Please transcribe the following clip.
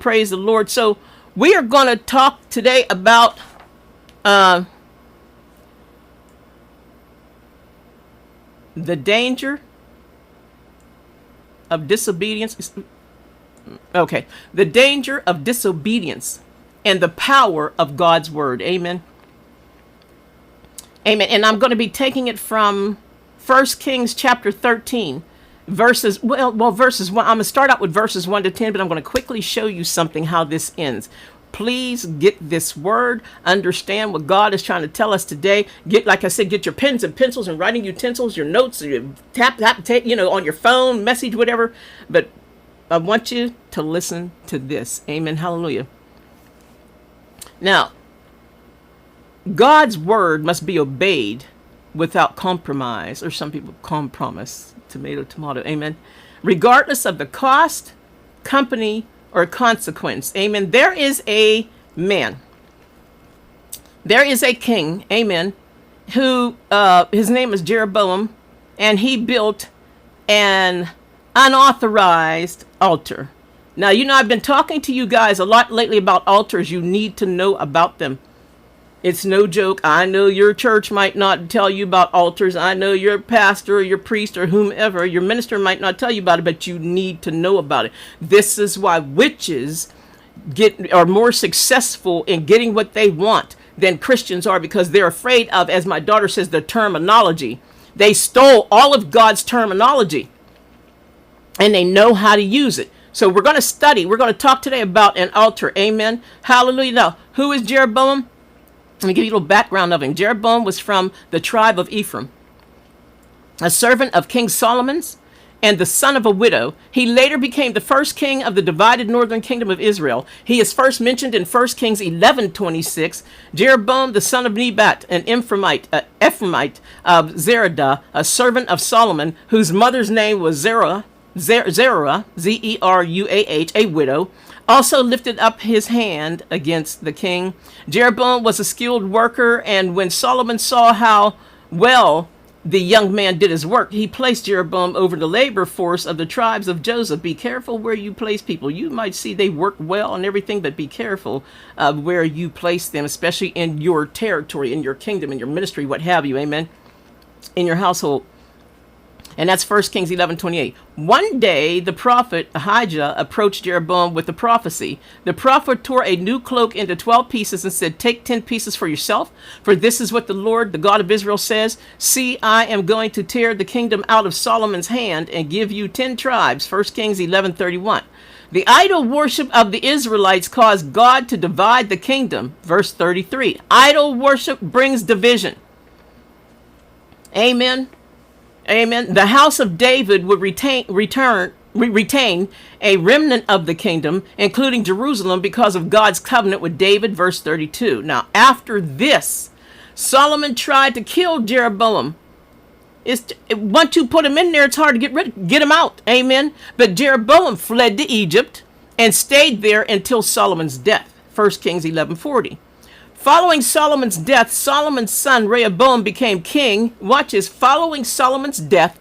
Praise the Lord. So we are going to talk today about the danger of disobedience. Okay. The danger of disobedience and the power of God's word. Amen. Amen. And I'm going to be taking it from 1 Kings chapter 13, verses 1. I'm going to start out with verses 1 to 10, but I'm going to quickly show you something, how this ends. Please get this word, understand what God is trying to tell us today. Like I said, get your pens and pencils and writing utensils, your notes, your tap, on your phone, message, whatever. But I want you to listen to this. Amen. Hallelujah. Now, God's word must be obeyed without compromise, or some people compromise, tomato. Amen. Regardless of the cost, company, or consequence. Amen. There is a man. There is a king. Amen. Who, his name is Jeroboam, and he built an unauthorized altar. Now, I've been talking to you guys a lot lately about altars. You need to know about them. It's no joke. I know your church might not tell you about altars. I know your pastor or your priest or whomever, your minister might not tell you about it, but you need to know about it. This is why witches are more successful in getting what they want than Christians are, because they're afraid of, as my daughter says, the terminology. They stole all of God's terminology and they know how to use it. So we're going to study. We're going to talk today about an altar. Amen. Hallelujah. Now, who is Jeroboam? Let me give you a little background of him. Jeroboam was from the tribe of Ephraim, a servant of King Solomon's and the son of a widow. He later became the first king of the divided northern kingdom of Israel. He is first mentioned in 1 Kings 11:26. Jeroboam, the son of Nebat, an Ephraimite of Zeradah, a servant of Solomon, whose mother's name was Zeruah, Zeruah, a widow, also lifted up his hand against the king. Jeroboam was a skilled worker, and when Solomon saw how well the young man did his work, he placed Jeroboam over the labor force of the tribes of Joseph. Be careful where you place people. You might see they work well and everything, but be careful where you place them, especially in your territory, in your kingdom, in your ministry, what have you. Amen. In your household. And that's 1 Kings 11:28. One day, the prophet Ahijah approached Jeroboam with a prophecy. The prophet tore a new cloak into 12 pieces and said, "Take 10 pieces for yourself, for this is what the Lord, the God of Israel, says. See, I am going to tear the kingdom out of Solomon's hand and give you 10 tribes." 1 Kings 11:31. The idol worship of the Israelites caused God to divide the kingdom. Verse 33. Idol worship brings division. Amen. Amen. The house of David would retain a remnant of the kingdom, including Jerusalem, because of God's covenant with David. Verse 32. Now, after this, Solomon tried to kill Jeroboam. Once you put him in there, it's hard to get him out. Amen. But Jeroboam fled to Egypt and stayed there until Solomon's death. 1 Kings 11:40. Following Solomon's death, Solomon's son Rehoboam became king. Watch this. Following Solomon's death,